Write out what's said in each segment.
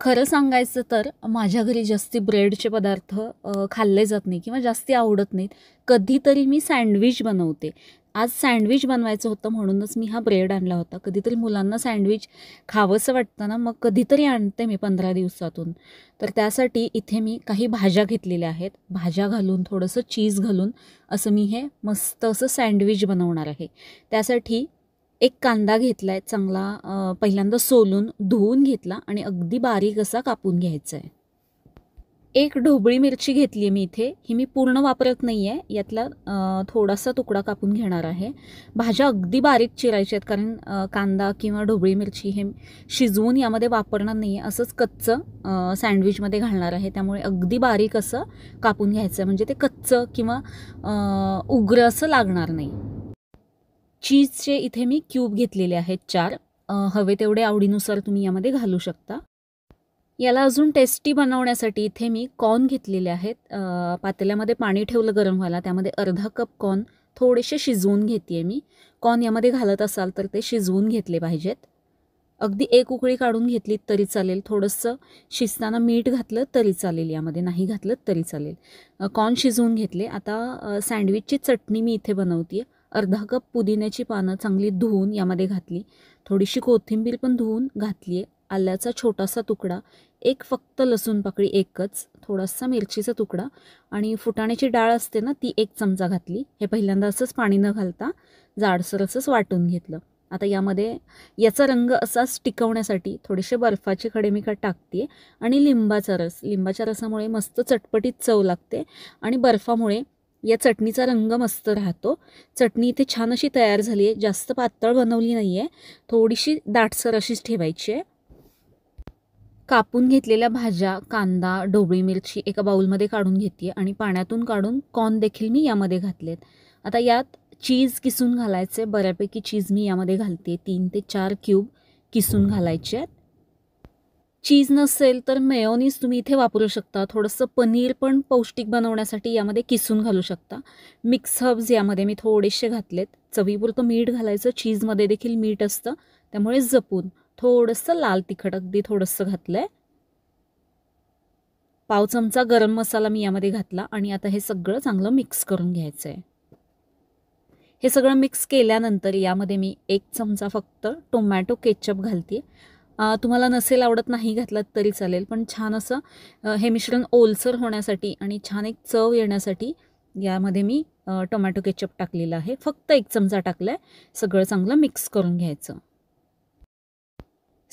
खरं सांगायचं तर माझ्या घरी जास्ती ब्रेडचे पदार्थ खाल्ले जात नाही किंवा जास्ती आवडत नाहीत. कधीतरी मी सँडविच बनवते. आज सँडविच बनवायचं होतं म्हणूनच मी हा ब्रेड आणला होता. कधीतरी मुलांना सँडविच खावंसं वाटतं ना, मग कधीतरी आणते मी 15 दिवसातून. तर त्यासाठी इथे मी काही भाज्या घेतलेल्या आहेत. भाज्या घालून थोडंसं चीज घालून असं मी हे मस्त असं सँडविच बनवणार आहे. त्यासाठी एक कांदा घेतला आहे चांगला, पहिल्यांदा सोलून धुवून घेतला आणि अगदी बारीक असा कापून घ्यायचा आहे. एक ढोबळी मिरची घेतली आहे मी इथे. ही मी पूर्ण वापरत नाही आहे. यातला थोडासा तुकडा कापून घेणार आहे. भाज्या अगदी बारीक चिरायच्या आहेत कारण कांदा किंवा ढोबळी मिरची हे शिजवून यामध्ये वापरणार नाही आहे. असंच कच्चं सँडविचमध्ये घालणार आहे. त्यामुळे अगदी बारीक असं कापून घ्यायचं आहे म्हणजे ते कच्चं किंवा उग्र असं लागणार नाही. चीजचे इथे मी क्यूब घेतलेले आहेत 4. हवे तेवढे आवडीनुसार तुम्ही यामध्ये घालू शकता. याला अजून टेस्टी बनवण्यासाठी इथे मी कॉर्न घेतलेले आहेत. पातेल्यामध्ये पाणी ठेवलं गरम व्हायला, त्यामध्ये अर्धा कप कॉर्न थोडेसे शिजवून घेते आहे मी. कॉर्न यामध्ये घालत असाल तर ते शिजवून घेतले पाहिजेत. अगदी एक उकळी काढून घेतली तरी चालेल. थोडंसं शिजताना मीठ घातलं तरी चालेल, यामध्ये नाही घातलं तरी चालेल. कॉर्न शिजवून घेतले. आता सँडविचची चटणी मी इथे बनवते. अर्धा कप पुदिन्याची पानं चांगली धुवून यामध्ये घातली. थोडीशी कोथिंबीर पण धुवून घातली आहे. आल्याचा छोटासा तुकडा, एक फक्त लसूण पाकळी एकच, थोडासा मिरचीचा तुकडा आणि फुटाण्याची डाळ असते ना ती 1 चमचा घातली. हे पहिल्यांदा असंच पाणी न घालता जाडसर असंच वाटून घेतलं. आता यामध्ये याचा रंग असाच टिकवण्यासाठी थोडेसे बर्फाचे खडे मी टाकते आणि लिंबाचा रस. लिंबाच्या रसामुळे मस्त चटपटीत चव लागते आणि बर्फामुळे या चटणीचा रंग मस्त राहतो. चटणी इथे छान अशी तयार झाली आहे. जास्त पातळ बनवली नाही आहे, थोडीशी दाटसर अशीच ठेवायची आहे. कापून घेतलेल्या भाज्या, कांदा, ढोबळी मिरची एका बाउलमध्ये काढून घेते आणि पाण्यातून काढून कॉर्न देखील मी यामध्ये घातलेत. आता यात चीज किसून घालायचे. बऱ्यापैकी चीज मी यामध्ये घालते. 3 ते 4 क्यूब किसून घालायचे आहेत. चीज नसेल तर मेयोनीज तुम्ही इथे वापरू शकता. थोडंसं पनीर पण पौष्टिक बनवण्यासाठी यामध्ये किसून घालू शकता. मिक्स हर्ब्स यामध्ये मी थोडेसे घातलेत. चवीपुरतं मीठ घालायचं. चीजमध्ये देखील मीठ असतं, त्यामुळे जपून. थोडंसं लाल तिखट अगदी थोडंसं घातलं आहे. पाव चमचा गरम मसाला मी यामध्ये घातला आणि आता हे सगळं चांगलं मिक्स करून घ्यायचं आहे. हे सगळं मिक्स केल्यानंतर यामध्ये मी 1 चमचा फक्त टोमॅटो केचप घालते. तुम्हाला नसेल आवडत नाही घातलात तरी चालेल, पण छान असं हे मिश्रण ओलसर होण्यासाठी आणि छान एक चव येण्यासाठी यामध्ये मी टोमॅटो केचप टाकलेलं आहे. फक्त 1 चमचा टाकला आहे. सगळं चांगलं मिक्स करून घ्यायचं.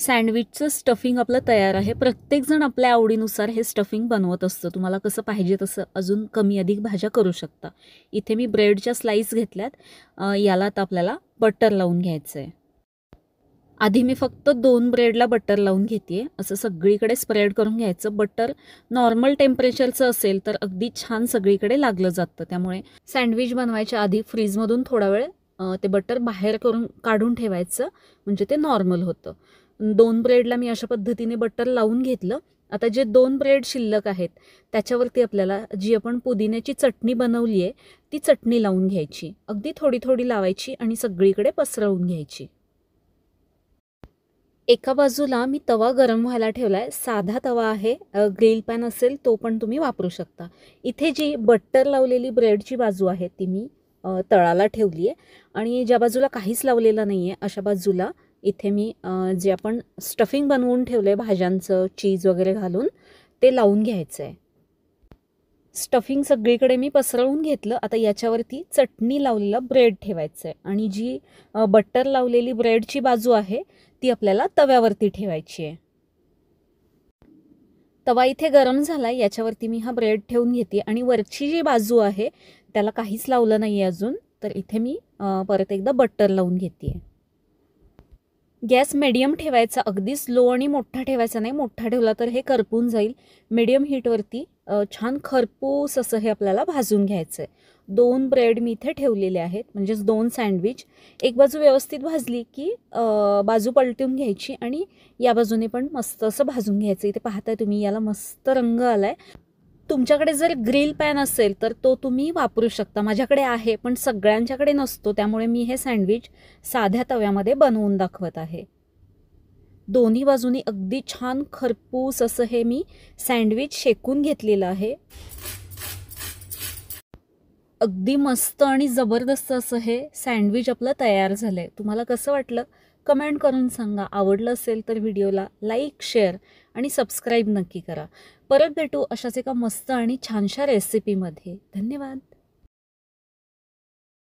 सँडविचचं स्टफिंग आपलं तयार आहे. प्रत्येकजण आपल्या आवडीनुसार हे स्टफिंग बनवत असतं. तुम्हाला कसं पाहिजे तसं अजून कमी अधिक भाज्या करू शकता. इथे मी ब्रेडच्या स्लाईस घेतल्यात. याला आता आपल्याला बटर लावून घ्यायचं आहे. आधी मी फक्त 2 ब्रेडला बटर लावून घेते. असं सगळीकडे स्प्रेड करून घ्यायचं. बटर नॉर्मल टेम्परेचरचं असेल तर अगदी छान सगळीकडे लागलं जातं. त्यामुळे सँडविच बनवायच्या आधी फ्रीजमधून थोडा वेळ ते बटर बाहेर काढून ठेवायचं, म्हणजे ते नॉर्मल होतं. 2 ब्रेडला मी अशा पद्धतीने बटर लावून घेतलं. आता जे 2 ब्रेड शिल्लक आहेत त्याच्यावरती आपल्याला जी आपण पुदिन्याची चटणी बनवली आहे ती चटणी लावून घ्यायची. अगदी थोडी थोडी लावायची आणि सगळीकडे पसरवून घ्यायची. एका बाजूला मी तवा गरम व्हायला ठेवला आहे. साधा तवा आहे. ग्रिल पॅन असेल तो पण तुम्ही वापरू शकता. इथे जी बटर लावलेली ब्रेडची बाजू आहे ती मी तळाला ठेवली आहे आणि ज्या बाजूला काहीच लावलेलं नाही आहे अशा बाजूला इथे मी जे आपण स्टफिंग बनवून ठेवलं आहे भाज्यांचं, चीज वगैरे घालून, ते लावून घ्यायचं आहे. स्टफिंग सगळीकडे मी पसरवून घेतलं. आता याच्यावरती चटणी लावलेला ब्रेड ठेवायचं आहे आणि जी बटर लावलेली ब्रेडची बाजू आहे ती आपल्याला तव्यावरती ठेवायची आहे. तवा इथे गरम झाला आहे. याच्यावरती मी हा ब्रेड ठेवून घेते आणि वरची जी बाजू आहे त्याला काहीच लावलं नाही आहे अजून, तर इथे मी परत एकदा बटर लावून घेते आहे. गॅस मीडियम ठेवायचा. अगदी स्लो आणि मोठा ठेवायचा नाही. मोठा ठेवला तर हे करपून जाईल. मीडियम हीटवरती छान खरपूस असं हे आपल्याला भाजून घ्यायचं आहे. 2 ब्रेड मी इथे ठेवलेले आहेत, म्हणजेच 2 सँडविच. एक बाजू व्यवस्थित भाजली की बाजू पलटून घ्यायची आणि या बाजूने पण मस्त असं भाजून घ्यायचं. इथे पाहताय तुम्ही, याला मस्त रंग आला आहे. तुमच्याकडे जर ग्रिल पॅन असेल तर तो तुम्ही वापरू शकता. माझ्याकडे आहे पण सगळ्यांच्याकडे नसतो, त्यामुळे मी हे सँडविच साध्या तव्यामध्ये बनवून दाखवत आहे. दोन्ही बाजूनी अगदी छान खरपूस असं हे मी सँडविच शेकून घेतलेलं आहे. अगदी मस्त आणि जबरदस्त असं हे सँडविच आपलं तयार झालं आहे. तुम्हाला कसं वाटलं कमेंट करून सांगा. आवडलं असेल तर व्हिडिओला लाईक, शेअर आणि सबस्क्राईब नक्की करा. परत भेटू अशाच एका मस्त आणि छानशा रेसिपीमध्ये. धन्यवाद.